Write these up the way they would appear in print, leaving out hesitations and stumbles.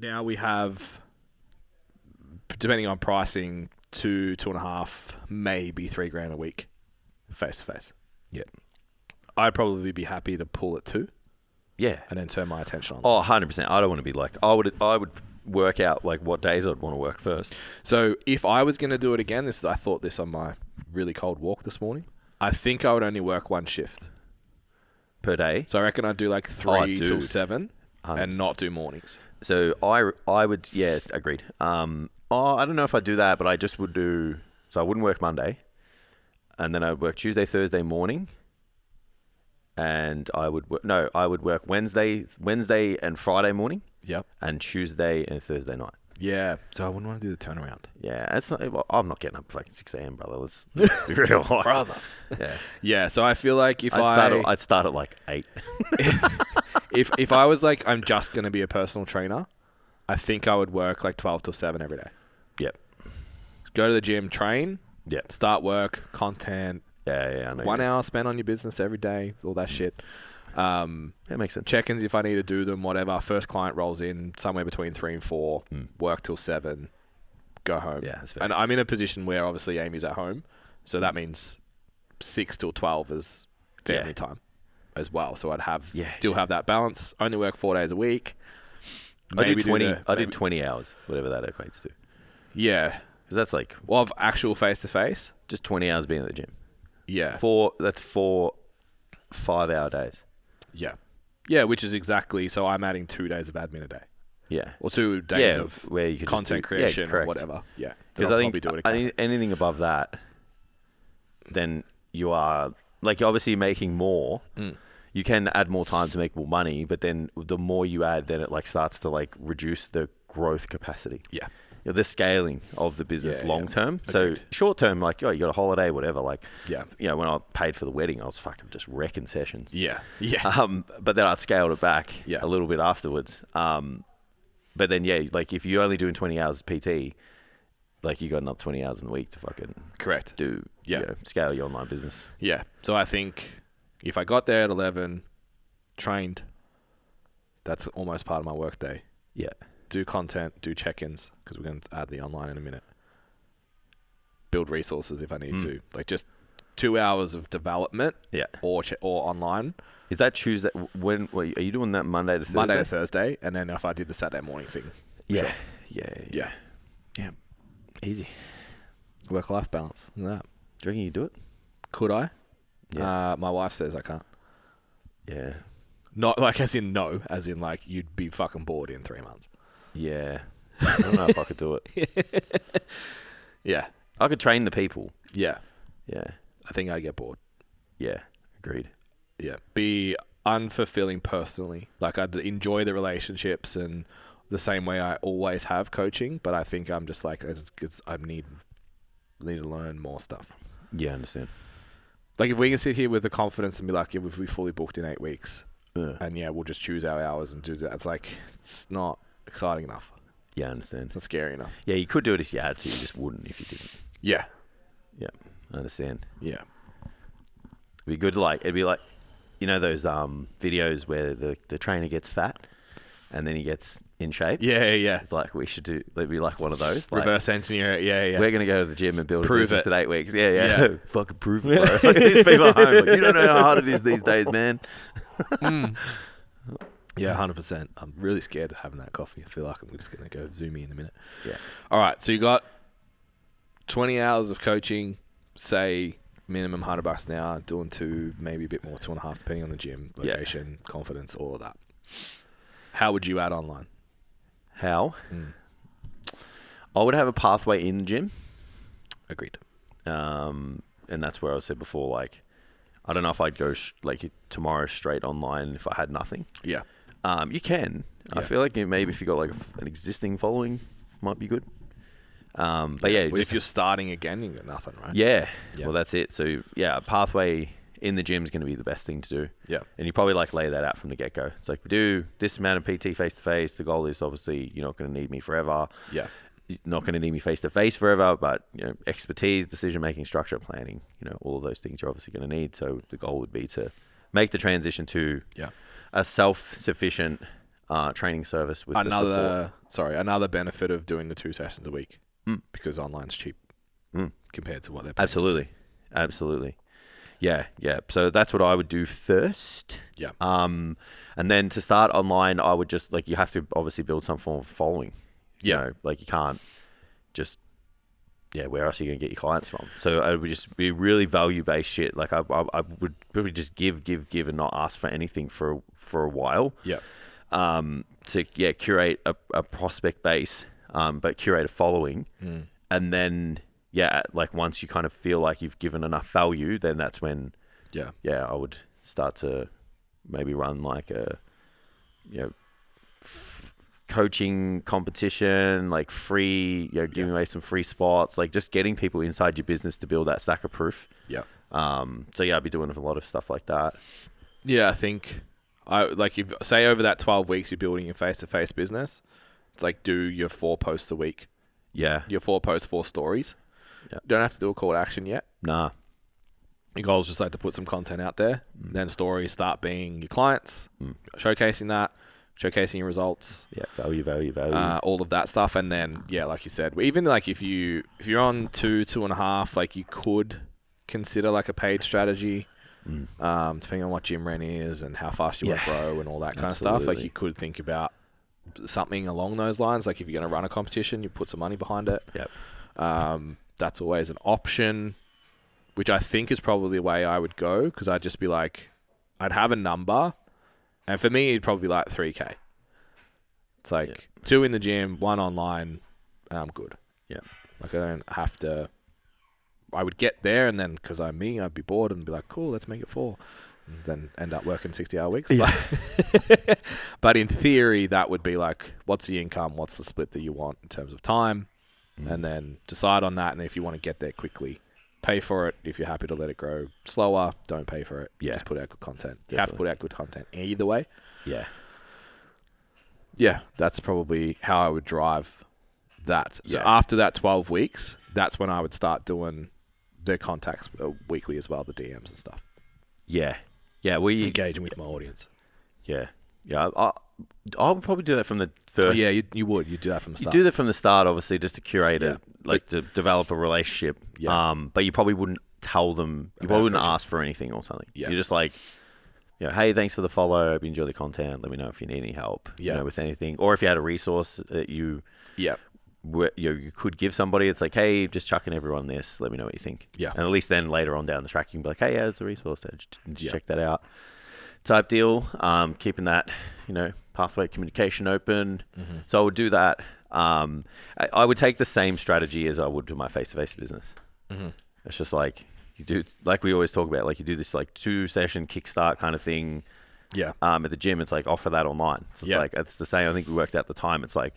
now we have, depending on pricing, 2.5, maybe $3,000 a week, face to face. Yeah. I'd probably be happy to pull at 2. Yeah. And then turn my attention on. Oh, 100%. I don't want to be like, I would work out like what days I'd want to work first. So if I was going to do it again, I thought this on my really cold walk this morning. I think I would only work 1 shift Per day. So I reckon I'd do like 3 till dude. 7 100%. and not do mornings. So I would, yeah, agreed. I don't know if I'd do that, but I just would do, so I wouldn't work Monday. And then I'd work Tuesday, Thursday morning. And I would work Wednesday and Friday morning. Yep. And Tuesday and Thursday night. Yeah. So I wouldn't want to do the turnaround. Yeah, it's not. Well, I'm not getting up at fucking 6 a.m, brother. Let's be real, brother. Yeah. Yeah. So I feel like I'd start at like 8. if I was like, I'm just going to be a personal trainer, I think I would work like 12 till 7 every day. Yep. Go to the gym, train. Yep. Start work, content. Yeah. I know 1 hour spent on your business every day, all that shit. That makes sense. Check-ins if I need to do them, whatever. First client rolls in somewhere between 3 and 4. Work till 7. Go home. Yeah, that's fair. And I'm in a position where obviously Amy's at home, so that means 6 till 12 is family time as well. So I'd still have that balance. Only work 4 days a week. I did 20 hours, whatever that equates to. Yeah. Because that's like... Well, of actual face-to-face? Just 20 hours being at the gym. Yeah. That's 4 5-hour days. Yeah. Yeah, which is exactly... So I'm adding 2 days of admin a day. Yeah. Or 2 days of where you could content creation or whatever. Yeah. Because I think anything above that, then you are... Like, you're obviously making more. You can add more time to make more money, but then the more you add, then it like starts to like reduce the growth capacity. Yeah. You know, the scaling of the business long term. Agreed. So short term, like, you got a holiday, whatever. Like, Yeah. When I paid for the wedding, I was fucking just wrecking sessions. Yeah. Yeah. But then I scaled it back Yeah. a little bit afterwards. But then, like if you're only doing 20 hours PT, like you got another 20 hours in the week to fucking Correct. do, scale your online business. Yeah. So I think if I got there at 11, trained, that's almost part of my work day. Yeah. Do content, do check-ins, because we're going to add the online in a minute. Build resources if I need to. Like just 2 hours of development or online. Is that Tuesday? When are you doing that Monday to Thursday? Monday to Thursday, and then if I did the Saturday morning thing. Yeah. Sure. Yeah. Easy. Work-life balance. Look at that. Do you reckon you do it? Could I? Yeah. My wife says I can't. Yeah. Not like as in no, as in like you'd be fucking bored in 3 months. Yeah. I don't know if I could do it. Yeah. I could train the people. Yeah. Yeah. I think I'd get bored. Yeah. Agreed. Yeah. Be unfulfilling personally. Like I'd enjoy the relationships and the same way I always have coaching, but I think I'm just like I need to learn more stuff. Yeah, I understand. Like if we can sit here with the confidence and be like, if we fully booked in 8 weeks, and we'll just choose our hours and do that. It's like it's not exciting enough. Yeah, I understand. It's not scary enough. Yeah, you could do it if you had to. You just wouldn't if you didn't. Yeah. Yeah, I understand. Yeah. It'd be good. It'd be like, those videos where the trainer gets fat and then he gets in shape. Yeah. It's like we should do. It'd be like one of those. Like, reverse engineer it. Yeah. We're gonna go to the gym and build a Prove business it. in 8 weeks. Yeah. Fucking prove it, bro. Like, these people at home, like, you don't know how hard it is these days, man. Yeah, 100%. I'm really scared of having that coffee. I feel like I'm just going to go zoomy in a minute. Yeah. All right. So you got 20 hours of coaching, say minimum $100 an hour, doing 2, maybe a bit more, 2.5, depending on the gym, location, confidence, all of that. How would you add online? How? I would have a pathway in the gym. Agreed. And that's where I said before, like, I don't know if I'd go tomorrow straight online if I had nothing. Yeah. You can. Yeah. I feel like maybe if you got like an existing following, might be good. But if you're starting again, you got nothing, right? Yeah. Well, that's it. So a pathway in the gym is going to be the best thing to do. Yeah. And you probably lay that out from the get go. It's like, we do this amount of PT face to face. The goal is obviously you're not going to need me forever. Yeah. You're not going to need me face to face forever, but expertise, decision making, structure, planning, all of those things you're obviously going to need. So the goal would be to make the transition to a self-sufficient training service with the support. Another benefit of doing the 2 sessions a week because online's cheap compared to what they're paying. Absolutely. Yeah. So that's what I would do first. Yeah. And then to start online, I would just you have to obviously build some form of following. Yeah. You can't just where else are you gonna get your clients from? So it would just be really value based shit. I would probably just give and not ask for anything for a while. Yeah. To curate a prospect base, but curate a following, and then once you kind of feel like you've given enough value, then that's when I would start to maybe run a coaching competition, free, giving away some free spots, just getting people inside your business to build that stack of proof. Yeah. I'd be doing a lot of stuff like that. Yeah, I think if say over that 12 weeks you're building your face-to-face business, it's do your 4 posts a week. Yeah. Your 4 posts, 4 stories. Yeah. Don't have to do a call to action yet. Nah. Your goal is just to put some content out there. Then stories start being your clients, showcasing your results. Yeah, value. All of that stuff. And then, like you said, even if you're on 2.5, you could consider a paid strategy, depending on what gym rent is and how fast you want to grow and all that kind of stuff. You could think about something along those lines. If you're going to run a competition, you put some money behind it. Yep. That's always an option, which I think is probably the way I would go, because I'd just be I'd have a number, and for me, it'd probably be $3K. It's 2 in the gym, 1 online, and I'm good. Yeah. I don't have to. I would get there, and then because I'm me, I'd be bored and be cool, let's make it 4. And then end up working 60-hour weeks. Yeah. But in theory, that would be what's the income? What's the split that you want in terms of time? And then decide on that. And if you want to get there quickly, pay for it. If you're happy to let it grow slower, don't pay for it. Yeah. Just put out good content. Definitely. You have to put out good content either way. Yeah. Yeah, that's probably how I would drive that. So after that 12 weeks, that's when I would start doing the contacts weekly as well, the DMs and stuff. Yeah. Engaging with my audience. Yeah. Yeah. I would probably do that from the first. Yeah, you would. You'd do that from the start. You do that from the start, obviously, just to curate it, to develop a relationship. Yeah. But you probably wouldn't tell them. You probably wouldn't ask for anything or something. Yeah. You're just hey, thanks for the follow. Hope you enjoy the content. Let me know if you need any help. With anything, or if you had a resource that you could give somebody. It's hey, just chucking everyone this. Let me know what you think. Yeah. And at least then later on down the track, you can be hey, it's a resource there. Just check that out. Type deal. Keeping that, pathway communication open. Mm-hmm. So I would do that. I would take the same strategy as I would to my face-to-face business. Mm-hmm. It's just you do, we always talk about, you do this 2-session kickstart kind of thing. Yeah. At the gym, it's offer that online. So it's it's the same. I think we worked out the time. It's only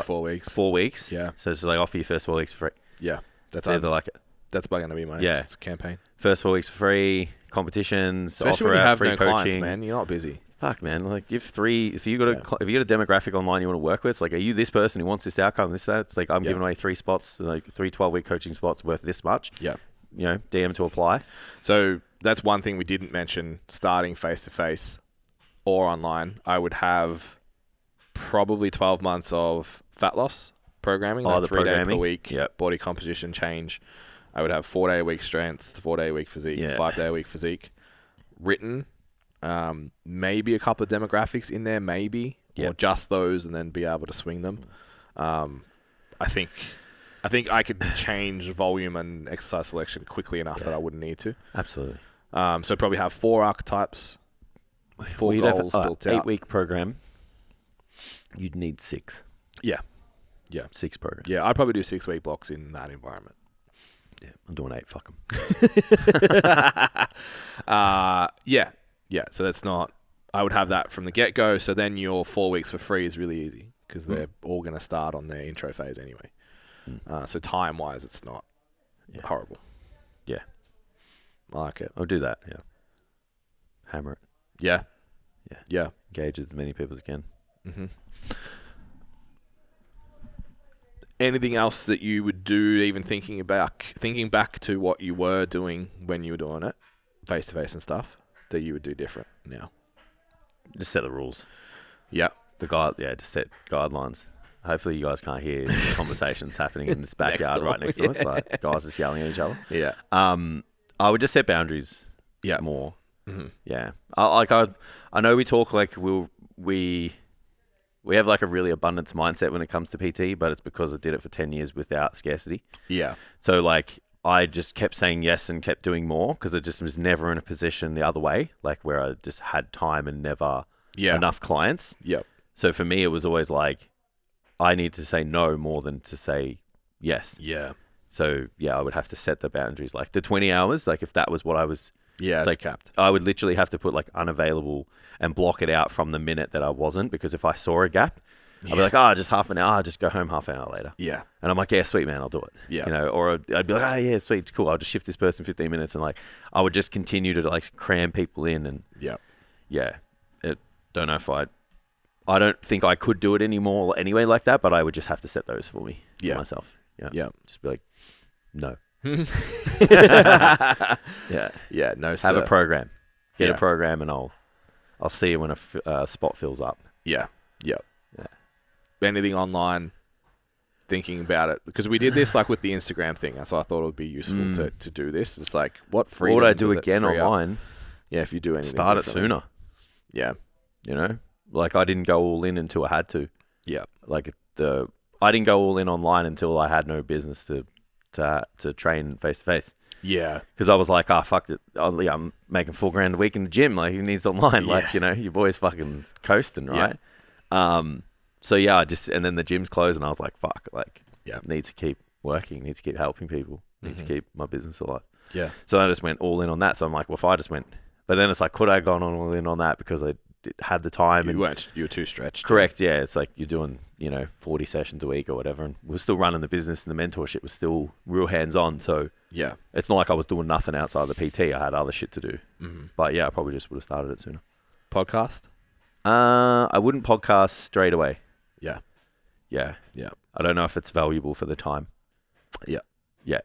4 weeks. 4 weeks. Yeah. So it's just offer your first 4 weeks for free. Yeah. That's either that's probably going to be my next campaign. First 4 weeks for free, competitions, especially offer when you have free no coaching. Clients, man. You're not busy. Fuck, man. If you got a demographic online you want to work with, it's are you this person who wants this outcome, this, that? It's I'm giving away 3 spots, 3 12-week coaching spots worth this much. Yeah. DM to apply. So that's one thing we didn't mention, starting face-to-face or online. I would have probably 12 months of fat loss programming, the 3 day per week, yep. body composition change. I would have 4-day-a-week strength, 4-day-a-week physique, 5-day-a-week physique written. Maybe a couple of demographics in there, or just those, and then be able to swing them. I think I could change volume and exercise selection quickly enough that I wouldn't need to. Absolutely. So probably have 4 archetypes, 4 goals built out. 8-week program. You'd need 6. Yeah. 6 programs. Yeah, I'd probably do 6-week blocks in that environment. Yeah, I'm doing 8. Fuck them. Yeah. So that's not. I would have that from the get go. So then your 4 weeks for free is really easy because they're all going to start on their intro phase anyway. So time wise, it's not horrible. Yeah, I like it. I'll do that. Yeah, hammer it. Yeah. Engage as many people as can. Mm-hmm. Anything else that you would do, even thinking back to what you were doing when you were doing it, face to face and stuff, that you would do different now? Just set the rules. Yeah. just set guidelines. Hopefully you guys can't hear the conversations happening in this backyard right next to us. Like guys just yelling at each other. Yeah. I would just set boundaries. Yeah. More. Mm-hmm. Yeah. I know we talk like we have like a really abundance mindset when it comes to PT, but it's because I did it for 10 years without scarcity. Yeah. So like I just kept saying yes and kept doing more because I just was never in a position the other way, like where I just had time and never enough clients. Yep. So for me, it was always like, I need to say no more than to say yes. Yeah. So yeah, I would have to set the boundaries, like the 20 hours. Like if that was what I was, it's like capped. I would literally have to put like unavailable and block it out from the minute that I wasn't, because if I saw a gap, I'd be like, just half an hour, I'll just go home half an hour later. Yeah. And I'm like, yeah, sweet, man, I'll do it. Yeah. You know, or I'd be like, yeah, sweet, cool, I'll just shift this person 15 minutes, and like I would just continue to like cram people in, and don't know if I don't think I could do it anymore anyway like that, but I would just have to set those for me, for myself. Yeah. Yeah. Just be like, no. Yeah. Yeah. No, have a program. Get a program, and I'll see you when a spot fills up. Yeah. Yeah. Anything online, thinking about it, because we did this like with the Instagram thing, so I thought it would be useful to do this. It's like, what freedom would I do again online? Yeah, if you do anything, start it sooner. Yeah, you know, like I didn't go all in until I had to. Yeah, like I didn't go all in online until I had no business to train face to face. Yeah, because I was like, fuck it, I'm making $4,000 a week in the gym. Like, who needs online? Yeah. Like, you know, your boy's fucking coasting, right? Yeah. So yeah, and then the gym's closed, and I was like, fuck, like, need to keep working, need to keep helping people, need to keep my business alive. Yeah. So I just went all in on that. So I'm like, well, if I just went, but then it's like, could I have gone all in on that because I had the time? You were too stretched. Correct. Yeah. It's like you're doing, 40 sessions a week or whatever, and we're still running the business, and the mentorship was still real hands on. So yeah, it's not like I was doing nothing outside the PT. I had other shit to do. Mm-hmm. But yeah, I probably just would have started it sooner. Podcast? I wouldn't podcast straight away. Yeah. Yeah. Yeah. I don't know if it's valuable for the time. Yeah. Yeah.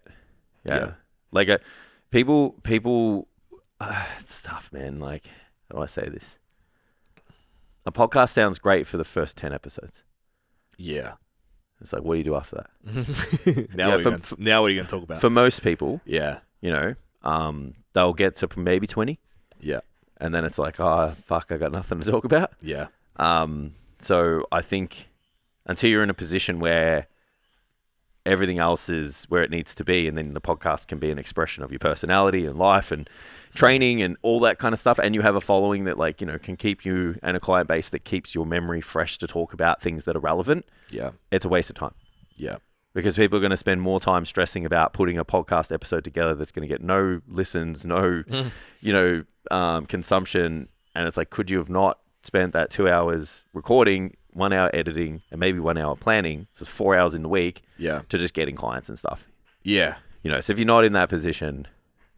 Yeah. Like people, it's tough, man. Like, how do I say this? A podcast sounds great for the first 10 episodes. Yeah. It's like, what do you do after that? Now what are you going to talk about? For most people, yeah, they'll get to maybe 20. Yeah. And then it's like, oh, fuck, I got nothing to talk about. Yeah. So I think until you're in a position where everything else is where it needs to be, and then the podcast can be an expression of your personality and life and training and all that kind of stuff, and you have a following that can keep you, and a client base that keeps your memory fresh to talk about things that are relevant, it's a waste of time. Yeah. Because people are going to spend more time stressing about putting a podcast episode together that's going to get no listens, no, consumption. And it's like, could you have not spent that 2 hours recording, 1 hour editing, and maybe 1 hour planning, so it's 4 hours in the week, to just getting clients and stuff? Yeah. So if you're not in that position,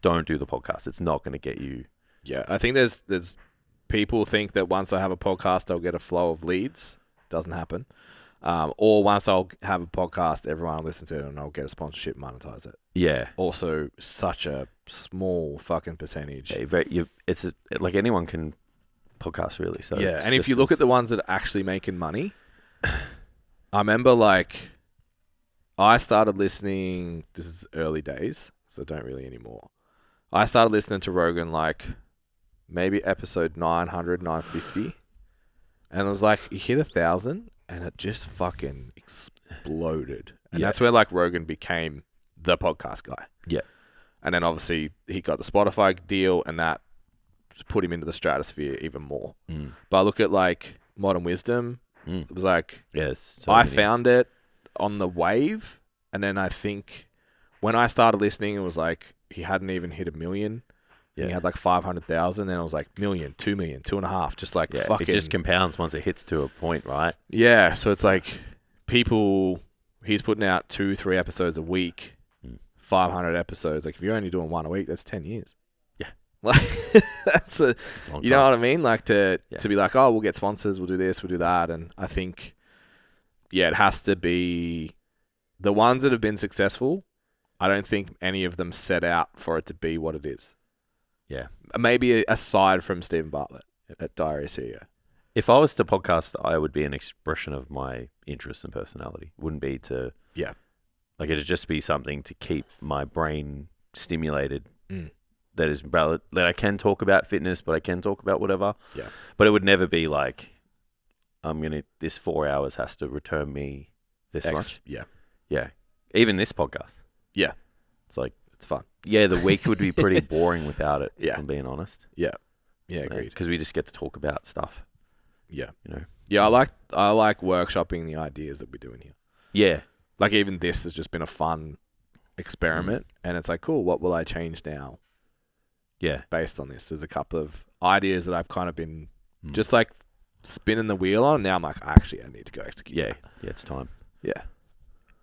don't do the podcast. It's not going to get you. Yeah. I think there's people think that once I have a podcast, I'll get a flow of leads. Doesn't happen. Or once I'll have a podcast, everyone will listen to it, and I'll get a sponsorship, monetize it. Yeah. Also, such a small fucking percentage. Yeah, it's like anyone can podcast, really. So yeah, and if you look at the ones that are actually making money, I remember I started listening. This is early days, so I don't really anymore. I started listening to Rogan maybe episode 900, 950, and it was like he hit 1,000. And it just fucking exploded. And that's where Rogan became the podcast guy. Yeah. And then obviously he got the Spotify deal, and that put him into the stratosphere even more. Mm. But I look at Modern Wisdom. It was I found it on the wave. And then I think when I started listening, it was he hadn't even hit 1 million. Yeah. He had 500,000, then it was million, 2 million, 2.5, just fucking. It just compounds once it hits to a point, right? Yeah, so it's people. He's putting out 2-3 episodes a week, 500 episodes. If you're only doing one a week, that's 10 years. Yeah, that's a. You know what I mean? To be oh, we'll get sponsors, we'll do this, we'll do that, and I think, it has to be the ones that have been successful. I don't think any of them set out for it to be what it is. Yeah. Maybe aside from Stephen Bartlett at Diary CEO. If I was to podcast, I would be an expression of my interest and personality. It wouldn't be to like it'd just be something to keep my brain stimulated. That is valid. That I can talk about fitness, but I can talk about whatever. Yeah. But it would never be like this 4 hours has to return me this much. Yeah. Yeah. Even this podcast. Yeah. It's like it's fun. Yeah, the week would be pretty boring without it. Yeah. If I'm being honest. Yeah. Yeah, agreed. Because we just get to talk about stuff. Yeah. You know. Yeah, I like workshopping the ideas that we're doing here. Yeah. Like even this has just been a fun experiment, and it's like, cool, what will I change now? Yeah. Based on this. There's a couple of ideas that I've kind of been just like spinning the wheel on. Now I'm like, actually, I need to go execute. Yeah. Yeah, it's time. Yeah.